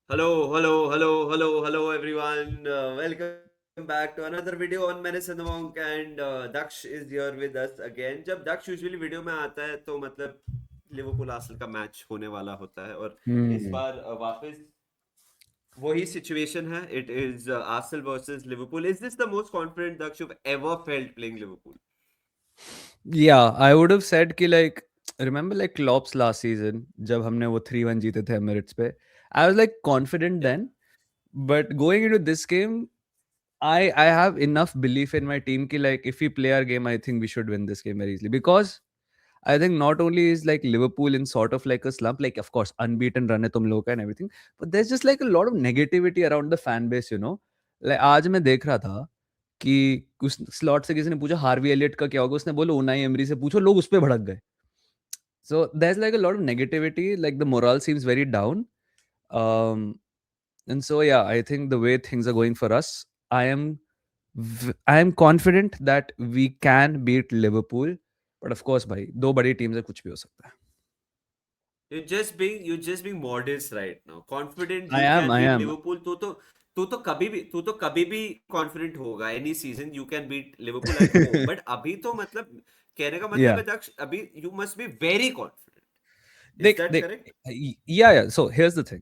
Hello, everyone. Welcome back to another video on Menace and the Monk, and Daksh is here with us again. जब Daksh usually video में आता है तो मतलब Liverpool Arsenal का match होने वाला होता है और इस Hmm. बार वापस वही सिचुएशन है. It is Arsenal versus Liverpool. Is this the most confident Daksh you've ever felt playing Liverpool? Yeah, I would have said कि like remember like Klopp's last season जब हमने वो 3-1 जीते थे Emirates पे. I was like confident Yeah. then, but going into this game, I have enough belief in my team कि like if we play our game, I think we should win this game very easily because I think not only is like Liverpool in sort of like a slump, like of course unbeaten run है तुम लोग का and everything, but there's just like a lot of negativity around the fan base, you know. Like आज मैं देख रहा था कि उस स्लॉट से किसी ने पूछा हार्वी एलियट का क्या होगा, उसने बोला उनाई एमरी से पूछो, लोग उस पे भड़क गए. So there's like a lot of negativity, like the morale seems very down. um and so yeah, I think the way things are going for us, I am I am confident that we can beat Liverpool, but of course भाई दो बड़ी teams है, कुछ भी हो सकता है. You're just being modest right now. Confident I you am, can I beat am. Liverpool. तू तो कभी भी confident होगा. Any season you can beat Liverpool at home. But अभी तो मतलब कहने का मतलब Yeah. है दक्ष अभी you must be very confident. Is that They, correct? yeah, yeah. So here's the thing.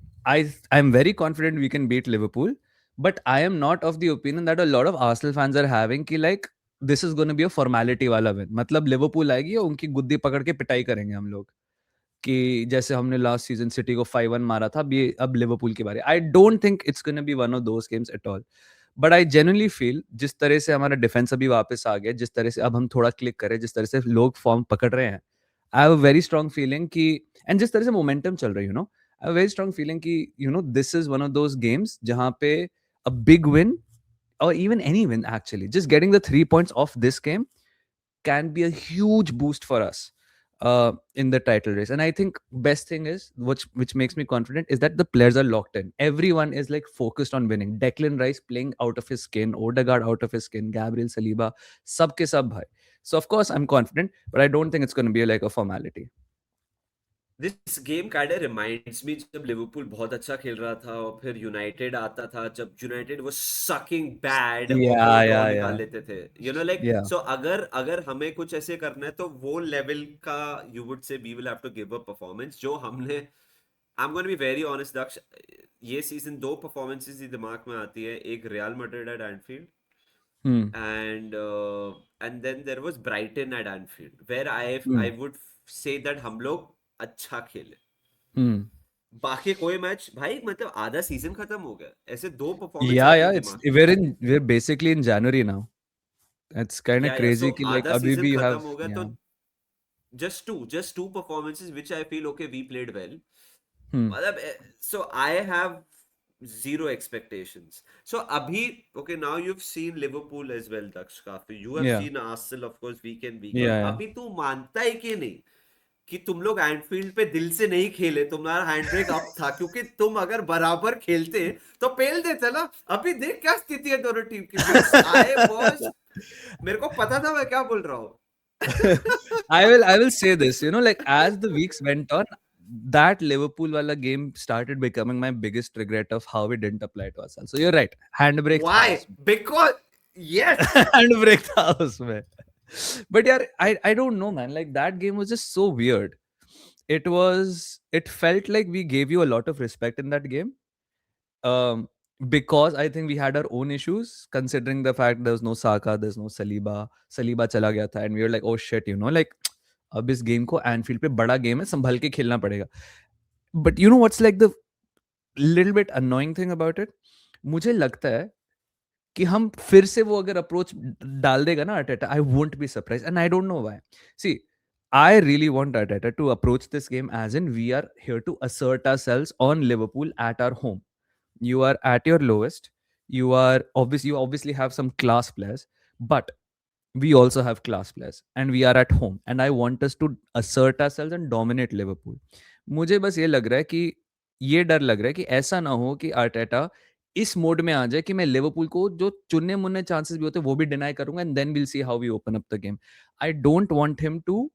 I'm very confident we can beat Liverpool, but I am not of the opinion that a lot of Arsenal fans are having कि like this is going to be a formality वाला win. मतलब Liverpool आएगी और उनकी गुद्दी पकड़ के पिटाई करेंगे हम लोग कि जैसे हमने लास्ट सीजन सिटी को 5-1 मारा था, अब लिवरपूल की बारी. I don't think it's gonna be one of those games at all. But I genuinely feel जिस तरह से हमारा डिफेंस अभी वापस आ गया, जिस तरह से अब हम थोड़ा क्लिक करें, जिस तरह से लोग फॉर्म पकड़ रहे हैं, I have a very strong feeling कि एंड जिस तरह से मोमेंटम चल रही, you know, I have a very strong feeling कि you know this is one of those games जहां पे a big win or even any win actually, just getting the 3 points off this game can be a huge boost for us in the title race. And I think best thing is which makes me confident is that the players are locked in. Everyone is like focused on winning. Declan Rice playing out of his skin, Odegaard out of his skin, Gabriel Saliba, सबके सब भाई. So of course I'm confident, but I don't think it's going to be like a formality. This game kind of reminds me जब Liverpool बहुत अच्छा खेल रहा था और फिर यूनाइटेड आता था जब यूनाइटेड वो sucking bad और वो Yeah, ड्रॉ yeah, निकाल yeah, लेते थे. Like yeah. so अगर अगर हमें कुछ ऐसे करना है तो वो लेवल का you would say we will have to give a performance जो हमने. I'm going to be very honest दक्ष. ये सीजन दो परफॉर्मेंसेस ही दिमाग में आती है. एक real Madrid at Anfield Hmm. and then there was Brighton at Anfield where I Hmm. would say that हम लोग अच्छा खेले. Hmm. बाकी कोई मैच भाई मतलब आधा सीजन खत्म हो गया. ऐसे दो परफॉर्मेंस Yeah, आती है yeah. It's दिमाग में. we're basically in January now. It's kind of या सो crazy कि like आधा अभी सीजन भी खत्म have, हो गया तो yeah. just two performances which I feel okay we played well. Hmm. मतलब so I have zero expectations. So अभी okay now you've seen Liverpool as well दक्ष काफी. You have Yeah. seen Arsenal of course week in week out. Yeah, yeah. अभी तू मानता है कि नहीं कि तुम लोग एंडफील्ड पे दिल से नहीं खेले. तुम्हारा हैंड ब्रेक अप था क्योंकि तुम अगर बराबर खेलते तो पेल देते ना. अभी देख क्या स्थिति है दोनों टीम की. मींस आई वाज मेरे को पता था मैं क्या बोल रहा हूँ. I will say this, you know, like as the weeks went on, that Liverpool wala game started becoming my biggest regret of how we didn't apply to ourselves. So you're right, handbrake था Why? उसमें. Because yes. Handbrake था उसमें. But yeah, I don't know, man. Like that game was just so weird. It felt like we gave you a lot of respect in that game. Um, because I think we had our own issues, considering the fact there's no Saka, there's no Saliba. Saliba चला गया था, and we were like, oh shit, you know, like अब इस game को Enfield पे बड़ा game है, संभल के खेलना पड़ेगा. But you know what's like the little bit annoying thing about it, मुझे लगता है कि हम फिर से वो अगर अप्रोच डाल देगा ना Arteta, I won't be surprise and I don't know why. See, I really want Arteta to approach this game as in we are here to assert ourselves on Liverpool at our home. You are at your lowest. You obviously have some class players, but we also have class players and we are at home and I want us to assert ourselves and dominate Liverpool. मुझे बस ये लग रहा है कि ये डर लग रहा है कि ऐसा ना हो कि आर्टेटा इस मोड में आ जाए कि मैं लिवरपूल को जो चुनने मुन्ने चांसेस भी होते हैं वो भी डिनाई करूंगा and then will see how we open up the game. I don't want him to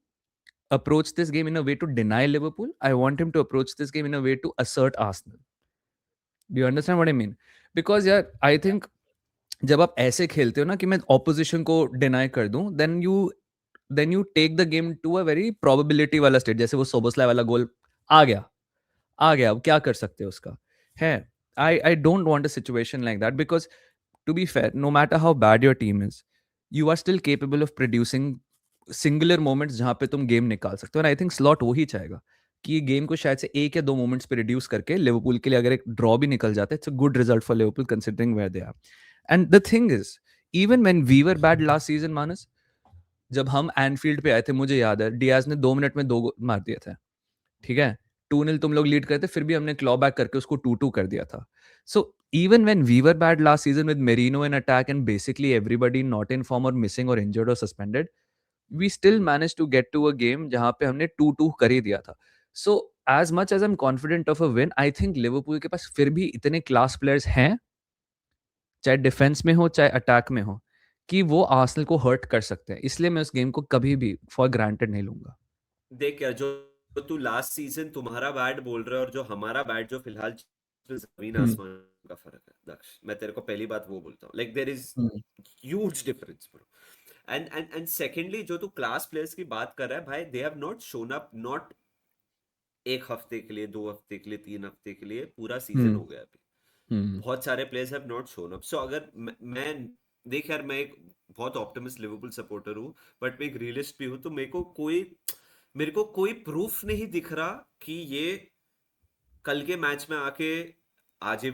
approach this game in a way to deny Liverpool. I want him to approach this game in a way to assert Arsenal. Do you understand what I mean? Because यार I think जब आप ऐसे खेलते हो ना कि मैं opposition को डिनाई कर दूं, then you take the game to a very probability वाला स्टेट, जैसे वो सोबोस्लाई वाला गोल आ गया, आ गया, अब क्या कर सकते हो उसका है. आई don't want a situation like that, because to be fair, no matter how bad your team is, you are still capable of producing singular moments जहां पे तुम गेम निकाल सकते हो. और आई थिंक स्लॉट वही चाहेगा कि गेम को शायद से एक या दो मोमेंट्स पे रिड्यूस करके लिवरपूल के लिए अगर एक ड्रॉ भी निकल जाता है, it's a good result for Liverpool considering where they are. And the thing is, even when we were bad last season Manas, जब हम एनफील्ड पे आए थे, मुझे याद है डियाज ने 2 मिनट में 2 मार दिए थे, ठीक है. 2-0 तुम लोग लीड करते, फिर भी हमने क्लॉ बैक करके उसको 2-2 कर दिया था. सो even when we were bad last season with Merino in attack and basically everybody not in form or missing or injured or suspended, we still managed to get to a game जहां पे हमने 2-2 कर ही दिया था. So as much as I'm confident of a win, I think Liverpool के पास फिर भी इतने क्लास प्लेयर्स हैं, चाहे डिफेंस में हो चाहे अटैक में हो, कि वो आर्सेनल को हर्ट कर सकते हैं. इसलिए मैं उस गेम को कभी भी फॉर ग्रांटेड नहीं लूंगा. देख यार, जो तू लास्ट सीजन तुम्हारा बैट बोल रहा है और जो हमारा बैट जो फिलहाल जमीन हम्म. आसमान का फर्क है दक्ष. मैं तेरे को पहली बात वो बोलता हूँ, like there is hmm. Huge difference bro. And secondly, जो तू क्लास प्लेयर्स की बात कर रहा है भाई, they have not shown up, not एक हफ्ते के लिए, 2 हफ्ते के लिए, 3 हफ्ते के लिए, पूरा सीजन हम्म. हो गया अभी. हम्म. बहुत सारे players have not shown up. So अगर मैं देख यार, मैं एक बहुत ऑप्टिमिस्ट लिवरपूल सपोर्टर हूँ, बट मैं एक रियलिस्ट भी हूँ. तो मेरे को कोई प्रूफ नहीं दिख रहा कि ये कल के मैच में आके, आज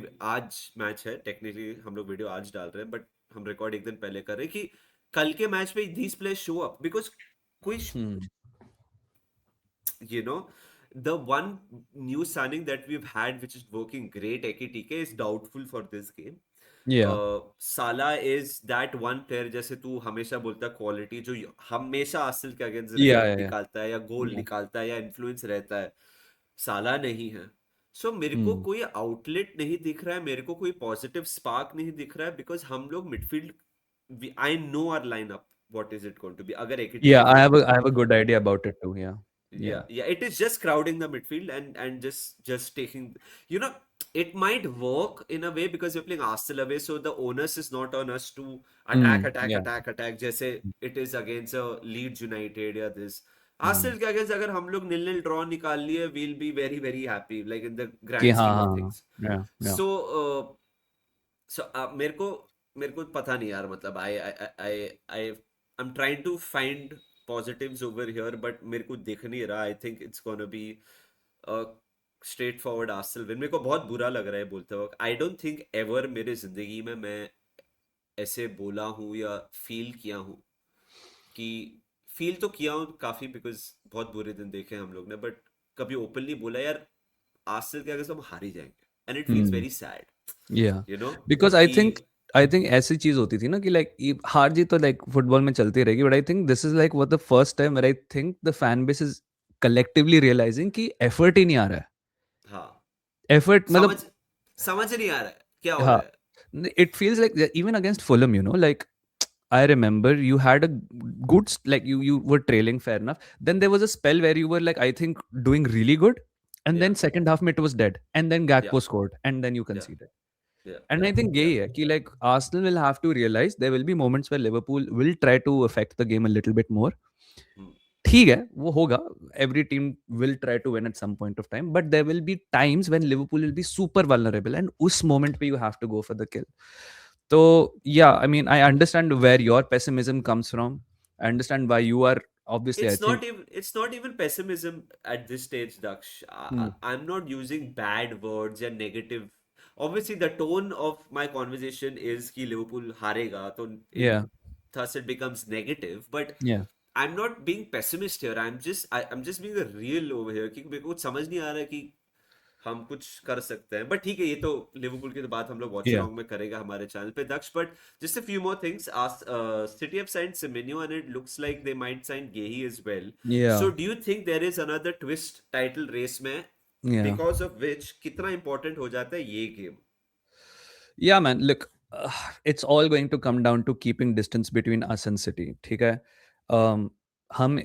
मैच है टेक्निकली, हम लोग वीडियो आज डाल रहे हैं, बट हम रिकॉर्ड एक दिन पहले कर रहे हैं, कि कल के मैच में these players show up. Because कोई, हम्म. you know, the one new signing that we've had which is working great, Ekitike, is doubtful for this game. Yeah. Salah is that one player, जैसे तू हमेशा बोलता, quality जो हमेशा Arsenal के against Yeah, result yeah, yeah. निकालता है या गोल Yeah. निकालता है या इन्फ्लुएंस रहता है, साला नहीं है. सो मेरे को Hmm. कोई आउटलेट नहीं दिख रहा है, मेरे को कोई पॉजिटिव स्पार्क नहीं दिख रहा है. बिकॉज हम लोग midfield, I know our line up, what is it going to be अगर Yeah, एकिटिके फिट I होगा. have a good idea about it too. Yeah. Yeah. Yeah, it is just crowding the midfield and just taking, you know, it might work in a way because we're playing Arsenal away, so the onus is not on us to attack Hmm. attack Yeah. attack attack जैसे it is against a Leeds United या this. Hmm. Arsenal के against अगर हम लोग 0-0 draw निकाल लिए, we'll be very very happy, like in the कि grand हाँ scheme of हाँ things. yeah yeah. So मेरे को पता नहीं यार, मतलब आई I'm trying to find positives over here, but मेरे को दिख नहीं रहा. I think it's gonna be a straightforward Arsenal win. मेरे को बहुत बुरा लग रहा है बोलते वक्त. I don't think ever मेरे जिंदगी में मैं ऐसे बोला हूँ या फील किया हूँ, कि फील तो किया हूँ काफी, बिकॉज बहुत बुरे दिन देखे हम लोग ने, बट कभी ओपनली बोला यार आर्सेनल के अगर हम हार ही जाएंगे, and it feels Hmm. Very sad, Yeah. You know, Because कि I think ऐसी चीज होती थी ना कि लाइक हार जीत तो लाइक फुटबॉल में चलती रहेगी, but I think this is like what the first time where I think the fan base is collectively realising कि एफर्ट ही नहीं आ रहा है. हाँ, एफर्ट समझ मतलब समझ नहीं आ रहा है क्या हो हाँ, रहा है. it feels like even against Fulham, like I remember you had a good like you were trailing, fair enough. Then there was a spell where you were like I think doing really good, and Yeah, then second half में it was dead, and then yeah, Gakpo scored, and then you yeah, conceded. yeah, And yeah, I think yeah. यही है कि like Arsenal will have to realize there will be moments where Liverpool will try to affect the game a little bit more. Hmm. ठीक है, वो होगा. Every team will try to win at some point of time, but there will be times when Liverpool will be super vulnerable, and उस moment पे you have to go for the kill. So yeah, I mean, I understand where your pessimism comes from. I understand why you are obviously. I think. It's not even pessimism at this stage, Daksh. Hmm. I'm not using bad words and negative. Obviously, the tone of my conversation is कि Liverpool हारेगा, तो Yeah. thus it becomes negative. But Yeah. I'm not being pessimist here. I'm just being a real over here, क्योंकि मेरे को कुछ समझ नहीं आ रहा है कि हम कुछ कर सकते हैं. बट ठीक है, ये तो लिवरपूल की तो बात हम लोग वॉच Yeah. अलॉन्ग में करेगा हमारे चैनल पे Daksh. But just a few more things. City have signed Semenyo and it looks like they might sign Guehi as well. So Yeah. Do you think there is another twist title race में, Yeah. Because of which कितना important हो जाता है ये गेम? Yeah, man. Look, it's all going to come down to keeping distance between us and City. ठीक है. हम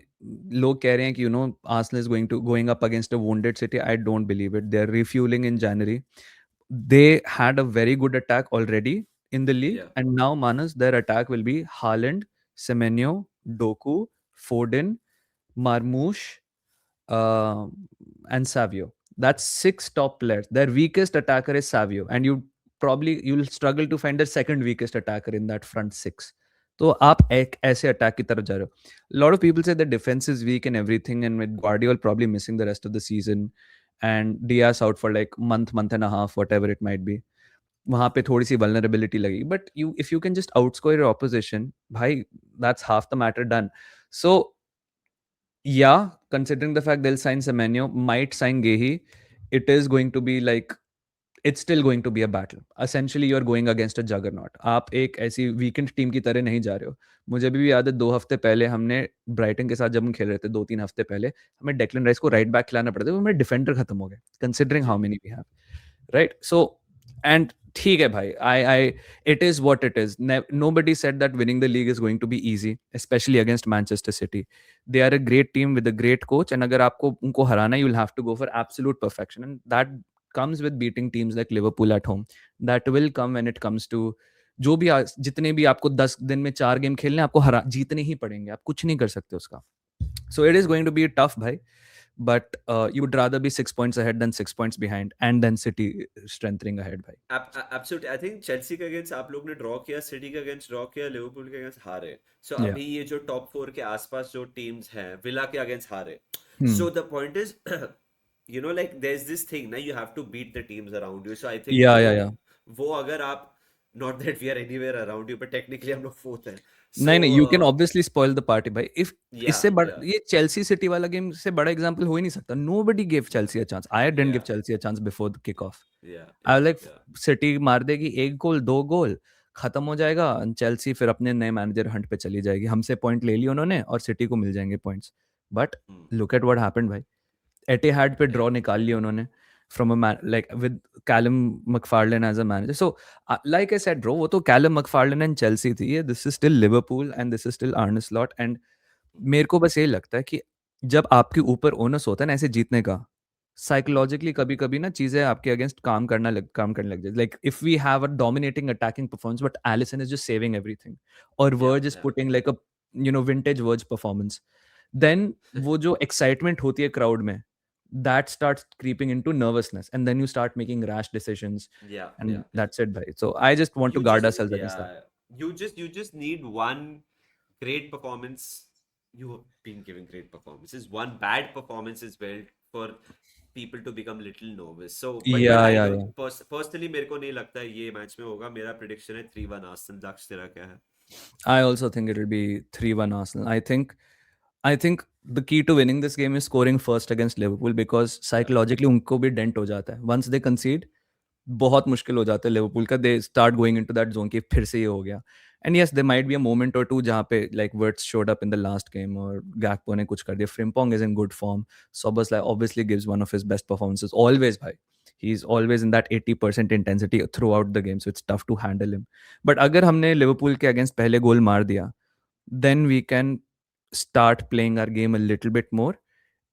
लोग कह रहे हैं कि Arsenal is going up against a wounded City. I don't believe it. They're refueling in January. they had a very good attack already in the league, Yeah. and now Manas, their attack will be Haaland, Semenyo, Doku, Foden, Marmoush, and Savio. That's six top players. Their weakest attacker is Savio, and you'll struggle to find their second weakest attacker in that front six. तो आप एक ऐसे attack की तरफ जा रहे हो. A lot of people say the defense is weak and everything, and with Guardiola probably missing the rest of the season, and Diaz out for like month and a half, whatever it might be. वहां पे थोड़ी सी vulnerability लगी. But if you can just outscore your opposition, भाई, that's half the matter done. So yeah, considering the fact they'll sign Semenyo, might sign Gehi, it is going to be like it's still going to be a battle. Essentially, you're going against a juggernaut. आप एक ऐसी weekend team की तरह नहीं जा रहे हो. मुझे अभी भी याद है 2 हफ्ते पहले हमने ब्राइटन के साथ जब हम खेल रहे थे 2-3 हफ्ते पहले हमें डेक्लन राइस को राइट बैक खिलाना पड़ता था, हमें डिफेंडर खत्म हो गए कंसिडरिंग हाउ जी। Many we have, right? So and ठीक है भाई, आई it is what it is. Nobody said that winning the league is going to be easy, especially against Manchester City. They are a great team with a great coach, and अगर आपको उनको हराना, you'll have to go for absolute perfection, and that comes with beating teams like Liverpool at home. That will come when it comes to जो भी जितने भी आपको 10 दिन में 4 गेम खेलने, आपको हरा जीतने ही पड़ेंगे, आप कुछ नहीं कर सकते उसका. So it is going to be tough, भाई. But you would rather be 6 points ahead than 6 points behind, and then City strengthening ahead, भाई. एब्सोल्युटली आई थिंक चेल्सी के अगेंस्ट आप लोग ने ड्रॉ किया, सिटी के अगेंस्ट ड्रॉ किया, Liverpool के अगेंस्ट हारे. सो Yeah. अभी ये जो टॉप 4 के आसपास जो टीम्स हैं, विला के अगेंस्ट हारे. Hmm. So the point is you know like there is this thing ना, you have to beat the teams around you. So I think Yeah. वो अगर आप, not that we are anywhere around you, but technically हम लोग fourth हैं. नहीं नहीं, you can so obviously spoil the party भाई. इफ या इससे बड़ा, या ये चेल्सी सिटी वाला गेम से बड़ा एग्जांपल हो ही नहीं सकता. Nobody give Chelsea a chance. I didn't give yeah Chelsea a chance before the kick off. Yeah I या लाइक या सिटी मार देगी 1 गोल 2 गोल, खत्म हो जाएगा. चेल्सी फिर अपने नए मैनेजर हंट पे चली जाएगी. हमसे पॉइंट ले लिए उन्होंने और सिटी को मिल जाएंगे points. But look at what happened भाई. एटिहाड पे ड्रॉ निकाल लिया उन्होंने from a man like with Callum McFarlane as a manager. So like I said, bro, वो तो Callum McFarlane and Chelsea थी. ये this is still Liverpool and this is still Arne Slot. And मेरे को बस ये लगता है कि जब आपके ऊपर ओनस होता है ना ऐसे जीतने का, साइकोलॉजिकली कभी कभी ना चीजें आपके अगेंस्ट काम करने लग जाए. Like if we have a dominating attacking performance but Alisson is just saving everything, और या Virg is putting like a vintage Virg performance, then वो जो एक्साइटमेंट होती है क्राउड में, that starts creeping into nervousness, and then you start making rash decisions, या and या that's it, bhai. So I just want to you guard just ourselves against that. yeah you just need one great performance. You have been giving great performances. One bad performance is built for people to become little nervous. So but Yeah, I yeah, don't yeah. personally, मेरे को नहीं लगता है ये match में होगा. मेरा prediction है 3-1 आर्सेनल. दक्ष तेरा क्या है? I also think it will be 3-1 Arsenal. I think the key to winning this game is scoring first against Liverpool, because Yeah. psychologically उनको भी डेंट हो जाता है. Once they concede, बहुत मुश्किल हो जाता है लिवरपूल का. They start going into that zone कि फिर से ये हो गया. And yes, there might be a moment or two जहाँ पे like Wirtz showed up in the last game और Gakpo ने कुछ कर दिया. Frimpong is in good form. Szoboszlai obviously gives one of his best performances. Always, bhai. He's always in that 80% intensity throughout the game, so it's tough to handle him. But अगर हमने Liverpool के against पहले गोल मार दिया, then we can start playing our game a little bit more,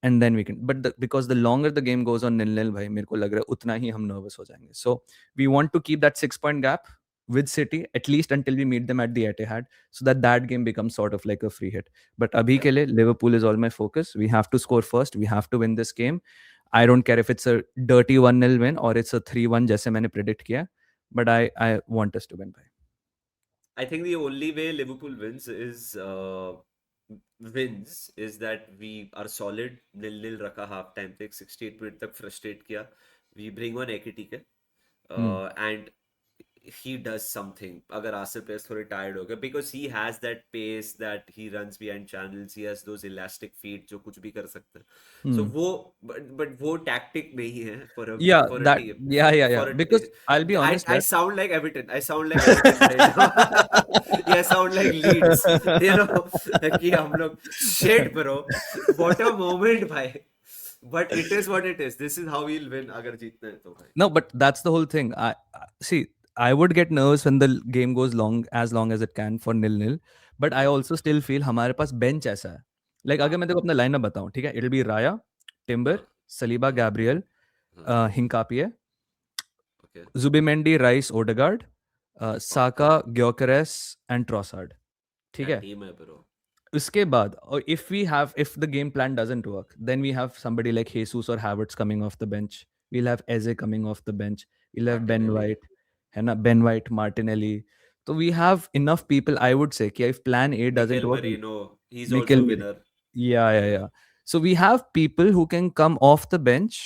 and then we can. But because the longer the game goes on nil-nil, भाई मेरे को लग रहा है उतना ही हम nervous हो जाएंगे. So we want to keep that 6 point gap with City at least until we meet them at the Etihad, so that game becomes sort of like a free hit. But abhi Yeah. ke liye Liverpool is all my focus. We have to score first. We have to win this game. I don't care if it's a dirty 1-0 win or it's a 3-1 जैसे मैंने predict किया, but I want us to win, भाई. I think the only way Liverpool wins is that we are solid. 0-0 रखा half time तक, 68 minute तक frustrate किया. We bring on Ekitike, and he does something. अगर Arsenal players थोड़े tired हो गए, because he has that pace that he runs behind channels. He has those elastic feet जो कुछ भी कर सकता है. So वो but वो tactic नहीं है for a Yeah, for a that team. yeah. For a Because I'll be honest, I that sound like Everton. I sound like Everton right now. Yeah, I sound like Leeds. You know कि हम लोग shit bro. What a moment भाई. But it is what it is. This is how we'll win अगर जीतना है तो भाई. no, but that's the whole thing. See. I would get nervous when the game goes long as it can for 0-0. But I also still feel हमारे पास bench ऐसा है. Like अगर मैं तेरे को अपना lineup बताऊं, ठीक है? It'll be Raya, Timber, हाँ Saliba, हाँ Gabriel, हाँ. Hinkapie, Okay. Zubimendi, Rice, Odegaard, Saka, Gyökeres and Trossard. ठीक क्या है? टीम है ब्रो. उसके बाद, or if the game plan doesn't work, then we have somebody like Jesus or Havertz coming off the bench. We'll have Eze coming off the bench. We'll have Ben Martinelli. White, है ना? Ben White, Martinelli. So we have enough people. I would say कि if plan A doesn't Mikel work, Merino. He's Mikel, also winner. yeah. So we have people who can come off the bench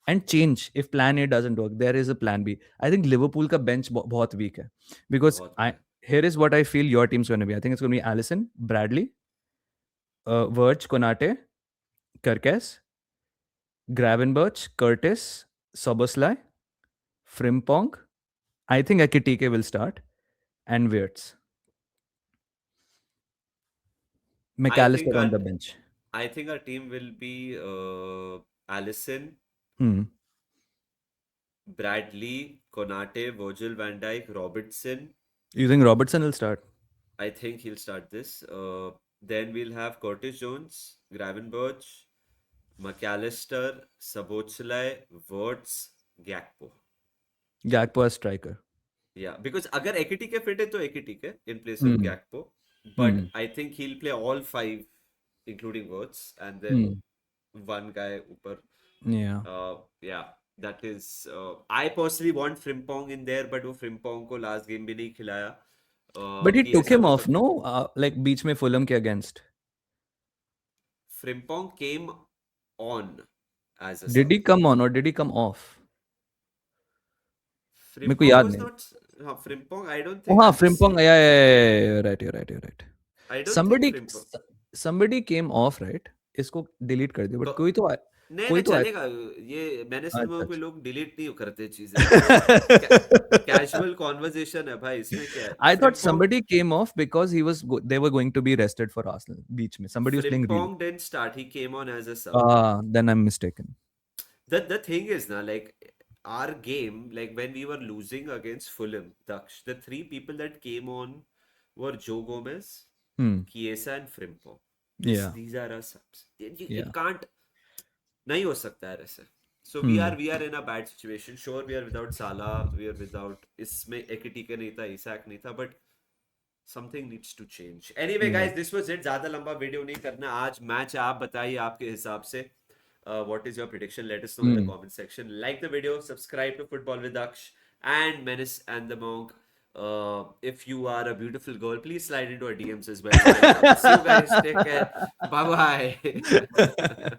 and change if plan A doesn't work. There is a plan B. I think Liverpool का bench बहुत weak है because बहुत है. here is what I feel your team's going to be. I think it's going to be Allison, Bradley, Verge, Konate, Kerkes, Gravenberch, Curtis, Soboslai, Frimpong. I think Ekitike will start, and Wirtz. I think McAllister on the our bench. I think our team will be Allison, Hmm. Bradley, Konate, Virgil van Dijk, Robertson. You think Robertson will start? I think he'll start this. Then we'll have Curtis Jones, Gravenberch, McAllister, Sabotsalai, Wirtz, Gakpo. Gakpo as striker. Yeah, because अगर Ekitike fit है तो Ekitike in place of Hmm. Gakpo. But Hmm. I think he'll play all five, including Wirtz, and then Hmm. one guy upar. Yeah. Yeah, that is. I personally want Frimpong in there, but वो Frimpong को last game भी नहीं खिलाया. But he कि took ऐसा him हो off, सकता. no? Like beach में Fulham के against. Frimpong came on as a Did sub. he come on or did he come off? मेरे को Frimpong याद was नहीं. not. Frimpong, I don't Oh, think. हाँ, I'm just Frimpong. seeing. Yeah. You're right. I don't think Somebody, Frimpong. somebody came off, right? इसको delete कर दिया. But क- कोई तो नहीं कोई तो चलेगा. ये मैंने सुना अच्छा कोई अच्छा. लोग डिलीट नहीं करते चीजें. ये कैजुअल कॉन्वर्जेशन है भाई. इसमें क्या है. I thought Frimpong somebody came off because they were going to be rested for Arsenal beach में. Somebody was playing really. Frimpong didn't start. He came on as a sub. Then I'm mistaken. The thing is now, like our game, like when we were losing against Fulham, Daksh, the three people that came on were Joe Gomez, Hmm. Chiesa, and Frimpong. Yeah. These are our subs. You Yeah. can't. नहीं हो सकता है ऐसे. So we are in a bad situation. Sure, we are without Salah, we are without. इसमें Ekitike नहीं था, Isak नहीं था, but something needs to change. Anyway, guys, this was it. ज़्यादा लंबा वीडियो नहीं करना आज. मैच आप बताइए आपके हिसाब से. What is your prediction? Let us know in the comment section. Like the video, subscribe to Football with Daksh and Menace and the Monk. If you are a beautiful girl, please slide into our DMs as well. See you guys. Take care. Bye bye.